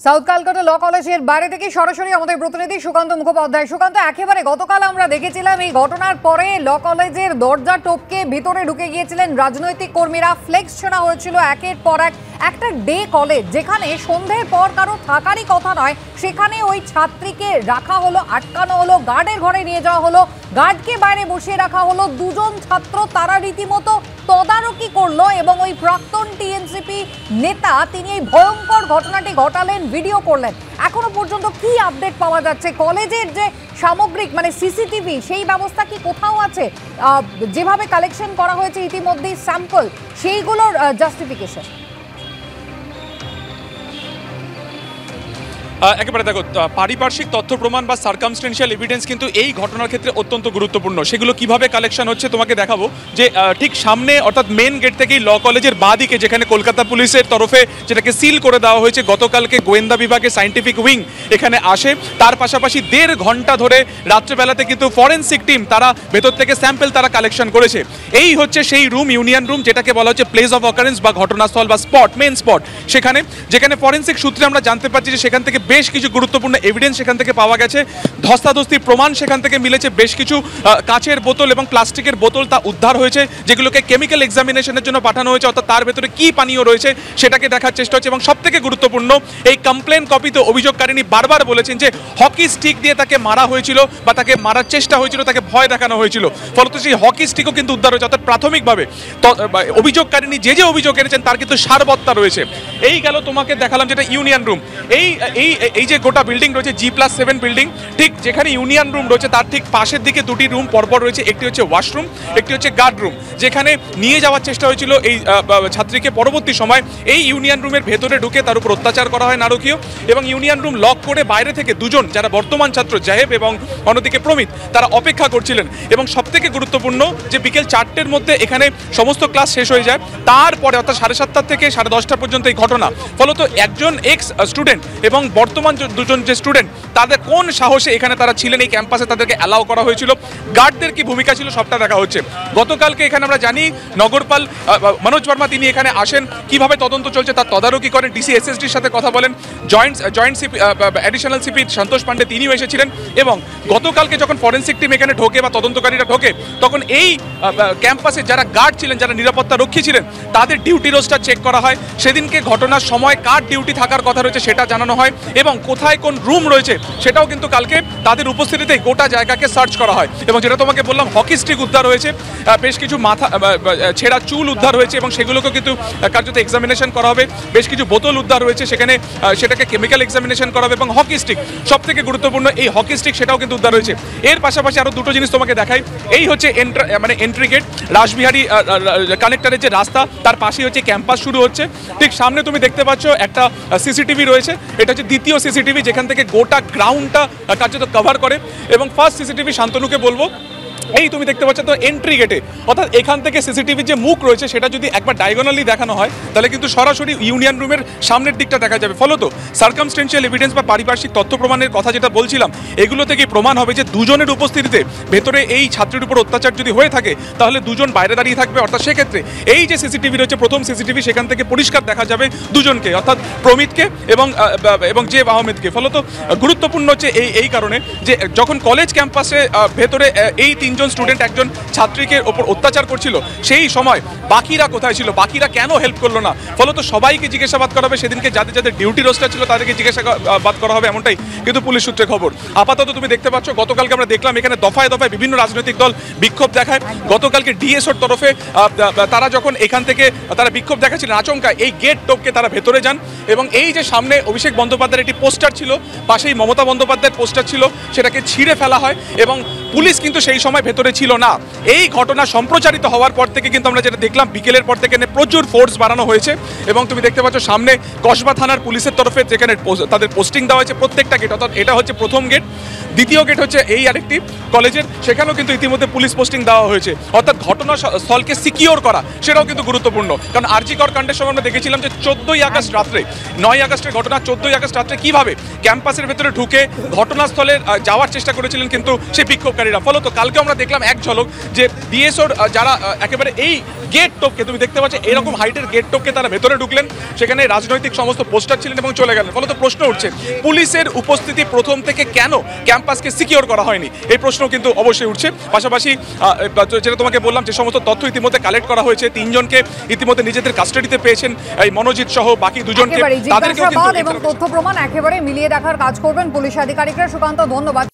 South Calcutta ল কলেজের বাইরে থেকে সরাসরি আমাদের প্রতিনিধি সুকান্ত মুখোপাধ্যায়। সুকান্ত, একেবারে গতকাল আমরা দেখেছিলাম এই ঘটনার পরে ল কলেজের দরজা টপকে ভিতরে ঢুকে গিয়েছিলেন রাজনৈতিক কর্মীরা, ফ্লেক্স ছোড়া হয়েছিল একের পর এক। একটা ডে কলেজ যেখানে সন্ধ্যের পর কারো থাকারই কথা নয়, সেখানে ওই ছাত্রীকে রাখা হলো, আটকানো হলো, গার্ডের ঘরে নিয়ে যাওয়া হলো, গার্ডকে বাইরে বসিয়ে রাখা হলো। দুজন ছাত্র তারা রীতিমতো তদারকি করলো এবং ওই প্রাক্তন টিএনসিপি নেতা তিনি এই ভয়ঙ্কর ঘটনাটি ঘটালেন, ভিডিও করলেন। এখনো পর্যন্ত কি আপডেট পাওয়া যাচ্ছে? কলেজের যে সামগ্রিক মানে সিসিটিভি সেই ব্যবস্থা কি কোথাও আছে? যেভাবে কালেকশন করা হয়েছে ইতিমধ্যেই স্যাম্পল, সেইগুলোর জাস্টিফিকেশন? একেবারে দেখো, পারিপার্শ্বিক তথ্য প্রমাণ বা সার্কামস্টেন্সিয়াল এভিডেন্স কিন্তু এই ঘটনার ক্ষেত্রে অত্যন্ত গুরুত্বপূর্ণ। সেগুলো কিভাবে কালেকশন হচ্ছে তোমাকে দেখাবো। যে ঠিক সামনে অর্থাৎ মেন গেট থেকেই ল কলেজের বাঁ দিকে, যেখানে কলকাতা পুলিশের তরফে যেটাকে সিল করে দেওয়া হয়েছে গতকালকে, গোয়েন্দা বিভাগের সায়েন্টিফিক উইং এখানে আসে। তার পাশাপাশি 1.5 ঘন্টা ধরে রাত্রেবেলাতে কিন্তু ফরেন্সিক টিম তারা ভেতর থেকে স্যাম্পল তারা কালেকশন করেছে। এই হচ্ছে সেই রুম, ইউনিয়ন রুম, যেটাকে বলা হচ্ছে প্লেস অফ অকারেন্স বা ঘটনাস্থল বা স্পট, মেন স্পট। সেখানে যেখানে ফরেন্সিক সূত্রে আমরা জানতে পারছি যে সেখান থেকে বেশ কিছু গুরুত্বপূর্ণ এভিডেন্স সেখান থেকে পাওয়া গেছে। ধস্তাধস্তির প্রমাণ সেখান থেকে মিলেছে। বেশ কিছু কাঁচের বোতল এবং প্লাস্টিকের বোতল তা উদ্ধার হয়েছে, যেগুলোকে কেমিক্যাল এক্সামিনেশনের জন্য পাঠানো হয়েছে। অর্থাৎ তার ভেতরে কি পানীয় রয়েছে সেটাকে দেখার চেষ্টা হচ্ছে। এবং সবথেকে গুরুত্বপূর্ণ, এই কমপ্লেন কপিতে অভিযোগকারিনী বারবার বলেছেন যে হকি স্টিক দিয়ে তাকে মারা হয়েছিল বা তাকে মারার চেষ্টা হয়েছিল, তাকে ভয় দেখানো হয়েছিল। ফলত সেই হকি স্টিকও কিন্তু উদ্ধার হয়েছে। অর্থাৎ প্রাথমিকভাবে অভিযোগকারিনী যে অভিযোগ এনেছেন তার কিন্তু সারবত্তা রয়েছে। এই গেল তোমাকে দেখালাম যেটা ইউনিয়ন রুম। এই যে গোটা বিল্ডিং রয়েছে G+7 বিল্ডিং, ঠিক যেখানে ইউনিয়ন রুম রয়েছে তার ঠিক পাশের দিকে দুটি রুম পরপর রয়েছে। একটি হচ্ছে ওয়াশরুম, একটি হচ্ছে গার্ড রুম, যেখানে নিয়ে যাওয়ার চেষ্টা হয়েছিল এই ছাত্রীকে। পরবর্তী সময় এই ইউনিয়ন রুমের ভেতরে ঢুকে তার উপর অত্যাচার করা হয় নারকীয়, এবং ইউনিয়ন রুম লক করে বাইরে থেকে দুজন যারা বর্তমান ছাত্র জাহেব এবং অন্যদিকে প্রমিত তারা অপেক্ষা করছিলেন। এবং সবথেকে গুরুত্বপূর্ণ যে বিকেল 4টের মধ্যে এখানে সমস্ত ক্লাস শেষ হয়ে যায়। তারপরে অর্থাৎ 7:30 থেকে 10:30 পর্যন্ত এই ঘটনা। ফলত একজন এক্স স্টুডেন্ট এবং বর্তমান দুজন যে স্টুডেন্ট, তাদের কোন সাহসে এখানে তারা ছিলেন এই ক্যাম্পাসে, তাদেরকে অ্যালাউ করা হয়েছিল, গার্ডদের কি ভূমিকা ছিল, সবটা দেখা হচ্ছে। গতকালকে এখানে আমরা জানি নগরপাল মনোজ বর্মা তিনি এখানে আসেন, কিভাবে তদন্ত চলছে তার তদারকি করেন, ডিসি এসএসডির সাথে কথা বলেন। জয়েন্ট সিপি অ্যাডিশনাল সিপি সন্তোষ পান্ডে তিনিও এসেছিলেন। এবং গতকালকে যখন ফরেন্সিক টিম এখানে ঢোকে বা তদন্তকারীরা ঢোকে, তখন এই ক্যাম্পাসে যারা গার্ড ছিলেন, যারা নিরাপত্তা রক্ষী ছিলেন, তাদের ডিউটি রোস্টার চেক করা হয়। সেদিনকে ঘটনার সময় কার ডিউটি থাকার কথা রয়েছে সেটা জানানো হয়, এবং কোথায় কোন রুম রয়েছে সেটাও কিন্তু কালকে তাদের উপস্থিতিতে গোটা জায়গাকে সার্চ করা হয়। এবং যেটা তোমাকে বললাম, হকি স্টিক উদ্ধার হয়েছে, বেশ কিছু মাথা ছেঁড়া চুল উদ্ধার হয়েছে এবং সেগুলোকে কিন্তু কার্যত এক্সামিনেশন করা হবে। বেশ কিছু বোতল উদ্ধার হয়েছে, সেখানে সেটাকে কেমিক্যাল এক্সামিনেশন করা হবে। এবং হকি স্টিক সবথেকে গুরুত্বপূর্ণ, এই হকি স্টিক সেটাও কিন্তু উদ্ধার হয়েছে। এর পাশাপাশি আরও দুটো জিনিস তোমাকে দেখাই। এই হচ্ছে এন্ট্রি গেট, রাসবিহারী কানেক্টরের যে রাস্তা, তার পাশেই হচ্ছে ক্যাম্পাস শুরু হচ্ছে। ঠিক সামনে তুমি দেখতে পাচ্ছ একটা সিসিটিভি রয়েছে, এটা হচ্ছে দ্বিতীয় সিসিটিভি, যেখান থেকে গোটা গ্রাউন্ডটা কার্যত কভার করে। এবং ফার্স্ট সিসিটিভি শান্তনুকে বলবো, এই তুমি দেখতে পাচ্ছ তো এন্ট্রি গেটে, অর্থাৎ এখান থেকে সিসিটিভির যে মুখ রয়েছে সেটা যদি একবার ডায়াগোনালি দেখানো হয় তাহলে কিন্তু সরাসরি ইউনিয়ন রুমের সামনের দিকটা দেখা যাবে। ফলত সার্কামস্টেন্সিয়াল এভিডেন্স বা পারিপার্শ্বিক তথ্য প্রমাণের কথা যেটা বলছিলাম, এগুলো থেকে প্রমাণ হবে যে দুজনের উপস্থিতিতে ভেতরে এই ছাত্রীর উপর অত্যাচার যদি হয়ে থাকে তাহলে দুজন বাইরে দাঁড়িয়ে থাকবে। অর্থাৎ সেক্ষেত্রে এই যে সিসিটিভি রয়েছে, প্রথম সিসিটিভি, সেখান থেকে পরিষ্কার দেখা যাবে দুজনকে, অর্থাৎ প্রমিতকে এবং জেব আহমেদকে। ফলত গুরুত্বপূর্ণ হচ্ছে এই কারণে যে যখন কলেজ ক্যাম্পাসে ভেতরে এই তিনজন স্টুডেন্ট একজন ছাত্রীকে ওপর অত্যাচার করছিল, সেই সময় বাকিরা কোথায় ছিল, বাকিরা কেন হেল্প করলো না? ফলত সবাইকে জিজ্ঞাসাবাদ করা হবে। সেদিনকে যাদের যাদের ডিউটি রোস্টার ছিল তাদেরকে জিজ্ঞাসাবাদ করা হবে, এমনটাই কিন্তু পুলিশ সূত্রে খবর। আপাতত তুমি দেখতে পাচ্ছ, গতকালকে আমরা দেখলাম এখানে দফায় দফায় বিভিন্ন রাজনৈতিক দল বিক্ষোভ দেখায়। গতকালকে ডিএসওর তরফে তারা যখন এখান থেকে তারা বিক্ষোভ দেখাচ্ছিলেন, আচমকা এই গেট টপকে তারা ভেতরে যান। এবং এই যে সামনে অভিষেক বন্দ্যোপাধ্যায়ের একটি পোস্টার ছিল, পাশেই মমতা বন্দ্যোপাধ্যায়ের পোস্টার ছিল, সেটাকে ছিঁড়ে ফেলা হয়। এবং পুলিশ কিন্তু সেই সময় ভেতরে ছিল না। এই ঘটনা সম্প্রচারিত হওয়ার পর থেকে কিন্তু আমরা যেটা দেখলাম, বিকেলের পর থেকে প্রচুর ফোর্স বাড়ানো হয়েছে। এবং তুমি দেখতে পাচ্ছ সামনে কসবা থানার পুলিশের তরফে যেখানে তাদের পোস্টিং দেওয়া হয়েছে প্রত্যেকটা গেট, অর্থাৎ এটা হচ্ছে প্রথম গেট। দ্বিতীয় গেট হচ্ছে এই আরেকটি কলেজের, সেখানেও কিন্তু ইতিমধ্যে পুলিশ পোস্টিং দেওয়া হয়েছে। অর্থাৎ ঘটনাস্থলকে সিকিওর করা সেটাও কিন্তু গুরুত্বপূর্ণ। কারণ আরজি কর কাণ্ডের সময় আমরা দেখেছিলাম যে 14ই আগস্ট রাত্রে, 9ই আগস্টের ঘটনা, 14ই আগস্ট রাত্রে কীভাবে ক্যাম্পাসের ভেতরে ঢুকে ঘটনাস্থলে যাওয়ার চেষ্টা করেছিলেন কিন্তু সেই বিক্ষোভকারীরা। ফলত কালকে আমরা আমরা দেখলাম এক ঝলক যে ডিএসওর যারা একেবারে এই গেট টপকে, তুমি দেখতে পাচ্ছ এরকম হাইটের গেট টপকে তারা ভেতরে ঢুকলেন, সেখানে রাজনৈতিক সমস্ত পোস্টার ছিলেন এবং চলে গেলেন। ফলে তো প্রশ্ন উঠছে, পুলিশের উপস্থিতি প্রথম থেকে কেন ক্যাম্পাসকে সিকিউর করা হয়নি, এই প্রশ্ন কিন্তু অবশ্যই উঠছে। পাশাপাশি যেটা তোমাকে বললাম, যে সমস্ত তথ্য ইতিমধ্যে কালেক্ট করা হয়েছে, 3 জনকে ইতিমধ্যে নিজেদের কাস্টাডিতে পেয়েছেন, এই মনোজিৎ সহ বাকি 2 জনকে, তাদেরকেও কিন্তু এবং তথ্য প্রমাণ একেবারে মিলিয়ে দেখার কাজ করবেন পুলিশ আধিকারিকরা। সুকান্ত, ধন্যবাদ।